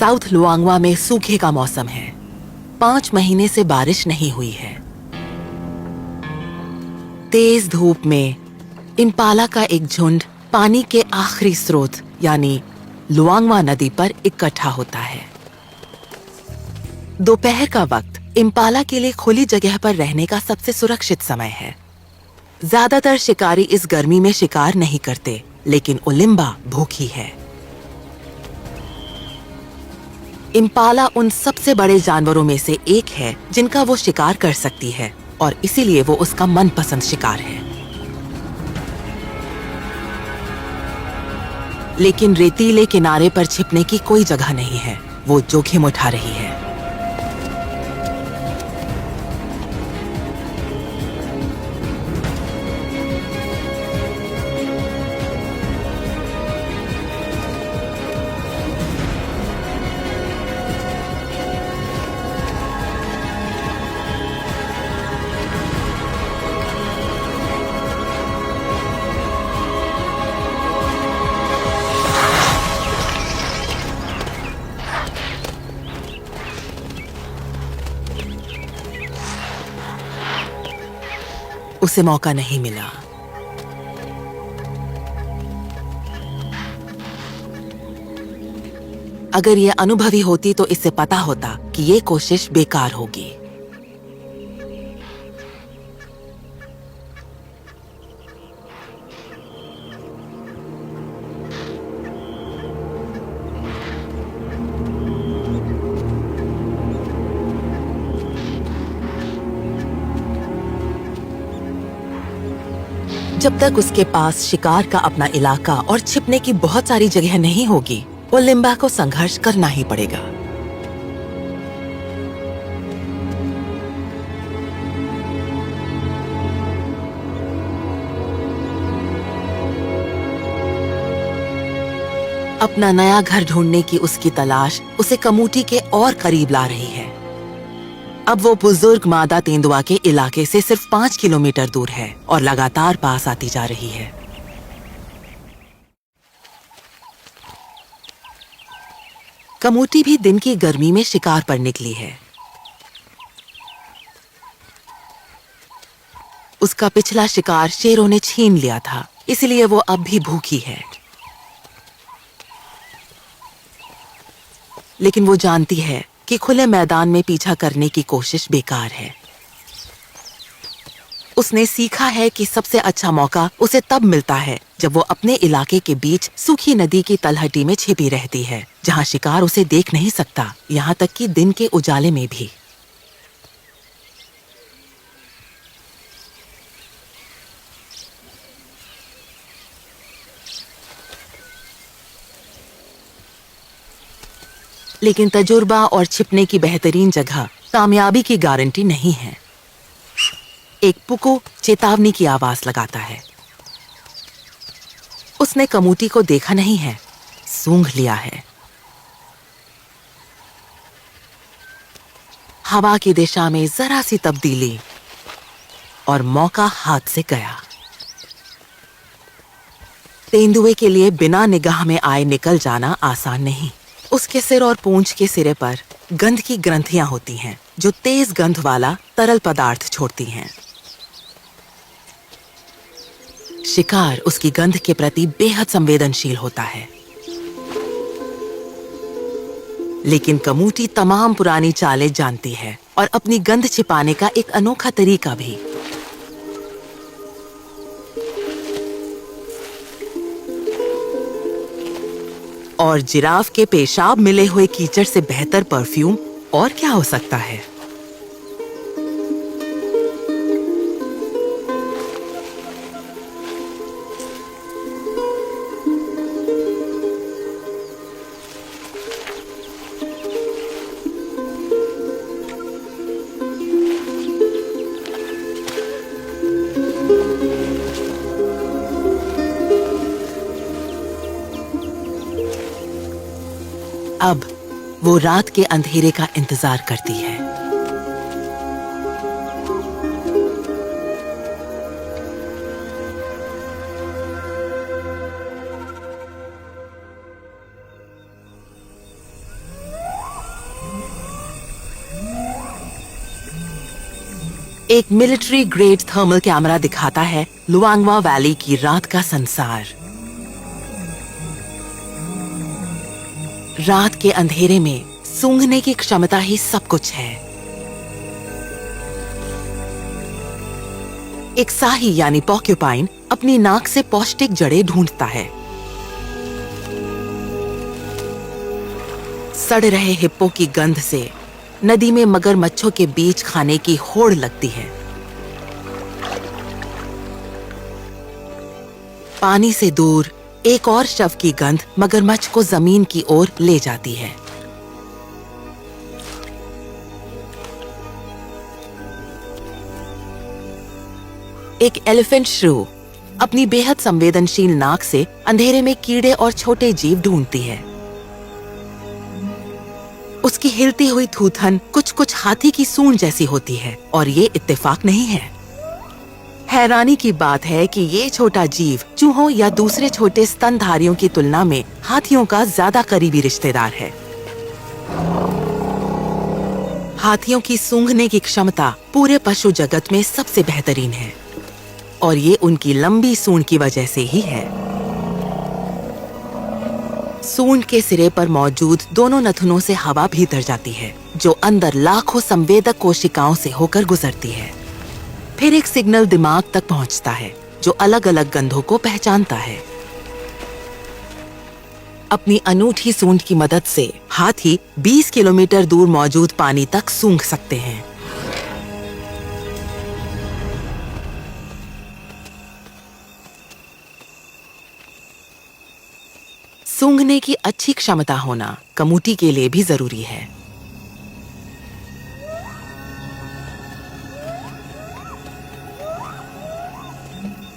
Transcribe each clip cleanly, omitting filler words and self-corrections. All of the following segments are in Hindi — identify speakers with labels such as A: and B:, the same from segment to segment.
A: साउथ लुआंगवा में सूखे का मौसम है। 5 महीने से बारिश नहीं हुई है। तेज धूप में इम्पाला का एक झुंड पानी के आखिरी स्रोत यानी लुआंगवा नदी पर इकट्ठा होता है। दोपहर का वक्त इम्पाला के लिए खुली जगह पर रहने का सबसे सुरक्षित समय है। ज्यादातर शिकारी इस गर्मी में शिकार नहीं करते, लेकिन ओलिम्बा भूखी है। इम्पाला उन सबसे बड़े जानवरों में से एक है जिनका वो शिकार कर सकती है और इसीलिए वो उसका मनपसंद शिकार है। लेकिन रेतीले किनारे पर छिपने की कोई जगह नहीं है। वो जोखिम उठा रही है। उसे मौका नहीं मिला। अगर ये अनुभवी होती तो इसे पता होता कि ये कोशिश बेकार होगी। जब तक उसके पास शिकार का अपना इलाका और छिपने की बहुत सारी जगह नहीं होगी, ओलिम्बा को संघर्ष करना ही पड़ेगा। अपना नया घर ढूंढने की उसकी तलाश उसे कमूटी के और करीब ला रही है। अब वो बुजुर्ग मादा तेंदुआ के इलाके से सिर्फ 5 किलोमीटर दूर है और लगातार पास आती जा रही है। कमूटी भी दिन की गर्मी में शिकार पर निकली है। उसका पिछला शिकार शेरों ने छीन लिया था, इसलिए वो अब भी भूखी है। लेकिन वो जानती है कि खुले मैदान में पीछा करने की कोशिश बेकार है। उसने सीखा है कि सबसे अच्छा मौका उसे तब मिलता है जब वो अपने इलाके के बीच सूखी नदी की तलहटी में छिपी रहती है, जहां शिकार उसे देख नहीं सकता, यहां तक कि दिन के उजाले में भी। लेकिन तजुर्बा और छिपने की बेहतरीन जगह कामयाबी की गारंटी नहीं है। एक पुको चेतावनी की आवाज लगाता है। उसने कमूटी को देखा नहीं है, सूंघ लिया है। हवा की दिशा में जरा सी तब्दीली और मौका हाथ से गया। तेंदुए के लिए बिना निगाह में आए निकल जाना आसान नहीं। उसके सिर और पूंछ के सिरे पर गंध की ग्रंथियां होती हैं, जो तेज गंध वाला तरल पदार्थ छोड़ती हैं। शिकार उसकी गंध के प्रति बेहद संवेदनशील होता है। लेकिन कमूटी तमाम पुरानी चालें जानती है और अपनी गंध छिपाने का एक अनोखा तरीका भी। और जिराफ के पेशाब मिले हुए कीचड़ से बेहतर परफ्यूम और क्या हो सकता है। अब वो रात के अंधेरे का इंतजार करती है। एक मिलिट्री ग्रेड थर्मल कैमरा दिखाता है लुआंगवा वैली की रात का संसार। रात के अंधेरे में सूंघने की क्षमता ही सब कुछ है। एक साही यानी पॉक्यूपाइन अपनी नाक से पौष्टिक जड़ें ढूंढता है। सड़ रहे हिप्पो की गंध से नदी में मगरमच्छों के बीच खाने की होड़ लगती है। पानी से दूर एक और शव की गंध मगरमच्छ को जमीन की ओर ले जाती है। एक एलिफेंट श्रू अपनी बेहद संवेदनशील नाक से अंधेरे में कीड़े और छोटे जीव ढूंढती है। उसकी हिलती हुई थूथन कुछ कुछ हाथी की सूंड जैसी होती है और ये इत्तेफाक नहीं है। हैरानी की बात है कि ये छोटा जीव चूहों या दूसरे छोटे स्तनधारियों की तुलना में हाथियों का ज्यादा करीबी रिश्तेदार है। हाथियों की सूंघने की क्षमता पूरे पशु जगत में सबसे बेहतरीन है और ये उनकी लंबी सूंड की वजह से ही है। सूंड के सिरे पर मौजूद दोनों नथुनों से हवा भीतर जाती है जो अंदर लाखों संवेदक कोशिकाओं से होकर गुजरती है। फिर एक सिग्नल दिमाग तक पहुंचता है जो अलग अलग गंधों को पहचानता है। अपनी अनूठी सूंड की मदद से हाथी 20 किलोमीटर दूर मौजूद पानी तक सूंघ सकते हैं। सूंघने की अच्छी क्षमता होना कमूटी के लिए भी जरूरी है।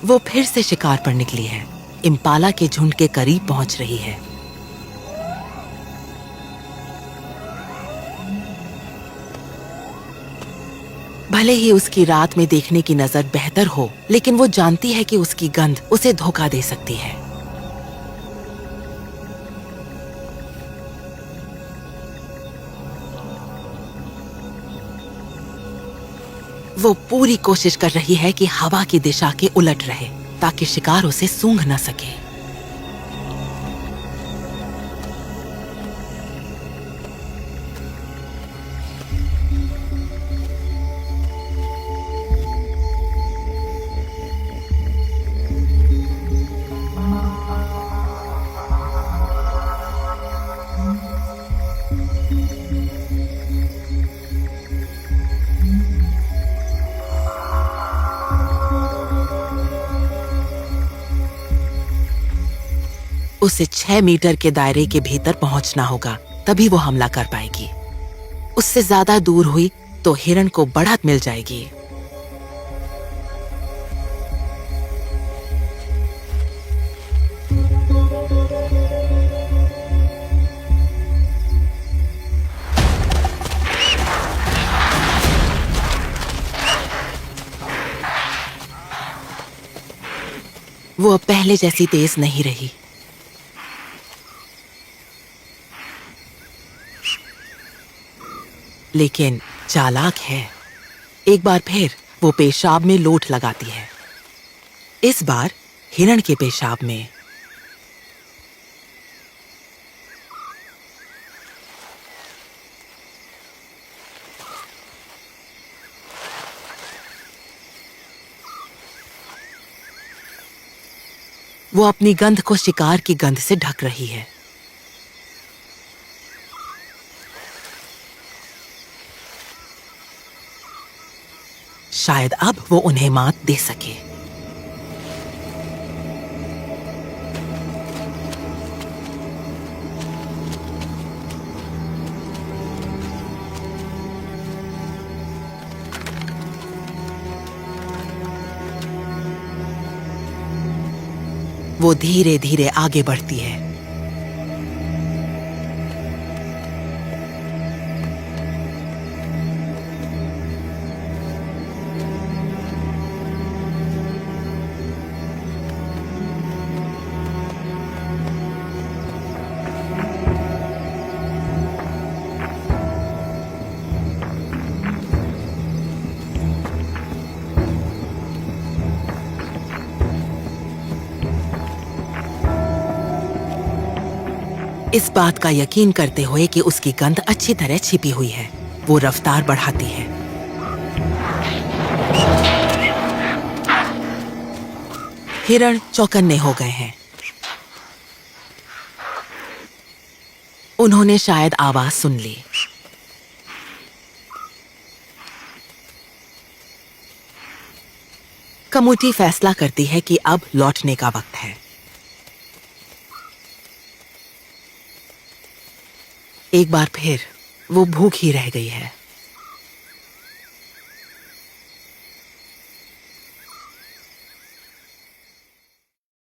A: वो फिर से शिकार पर निकली है। इम्पाला के झुंड के करीब पहुंच रही है। भले ही उसकी रात में देखने की नजर बेहतर हो, लेकिन वो जानती है कि उसकी गंध उसे धोखा दे सकती है। वो पूरी कोशिश कर रही है कि हवा की दिशा के उलट रहे ताकि शिकार उसे सूंघ न सके। उसे 6 मीटर के दायरे के भीतर पहुंचना होगा, तभी वो हमला कर पाएगी। उससे ज्यादा दूर हुई तो हिरण को बढ़त मिल जाएगी। वो अब पहले जैसी तेज नहीं रही। लेकिन चालाक है। एक बार फिर वो पेशाब में लोट लगाती है। इस बार हिरण के पेशाब में। वो अपनी गंध को शिकार की गंध से ढक रही है। शायद अब वो उन्हें मात दे सके। वो धीरे धीरे आगे बढ़ती है। इस बात का यकीन करते हुए कि उसकी गंध अच्छी तरह छिपी हुई है, वो रफ्तार बढ़ाती है। हिरण चौकन्ने हो गए हैं। उन्होंने शायद आवाज सुन ली। कमूटी फैसला करती है कि अब लौटने का वक्त है। एक बार फिर वो भूखी रह गई है।